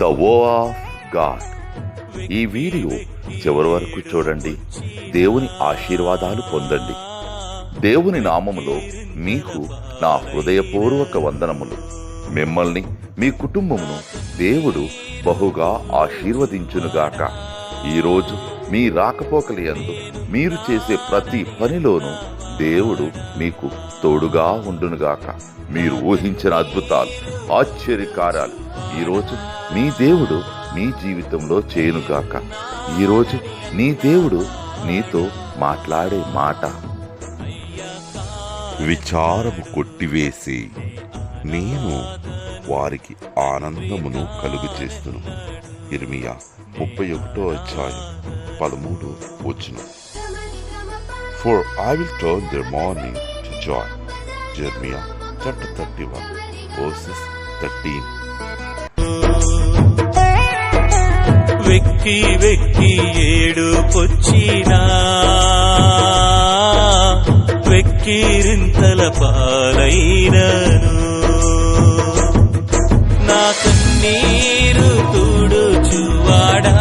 The వో of God. ఈ video చివరి వరకు చూడండి. దేవుని ఆశీర్వాదాలు పొందండి. దేవుని నామములో మీకు నా హృదయపూర్వక వందనములు. మిమ్మల్ని మీ కుటుంబమును దేవుడు బహుగా ఆశీర్వదించునుగాక. ఈరోజు మీ రాకపోకలయందు మీరు చేసే ప్రతి పనిలోనూ దేవుడు మీకు తోడుగా ఉండునుగాక. మీరు ఊహించిన అద్భుతాలు, ఆశ్చర్యకార్యాలు ఈరోజు మీ దేవుడు మీ జీవితంలో చేయునుగాక. ఈరోజు నీ దేవుడు నీతో మాట్లాడే మాట, విచారము కొట్టివేసి నేను వారికి ఆనందమును కలుగు చేస్తును. ఇర్మియా 31:13. For I will turn their mourning to joy. Jeremiah 31:13. వెక్కి వెక్కి ఏడుపొచ్చినా వెక్కిరింతల పాలైనను, నా కన్నీరు తుడుచువాడా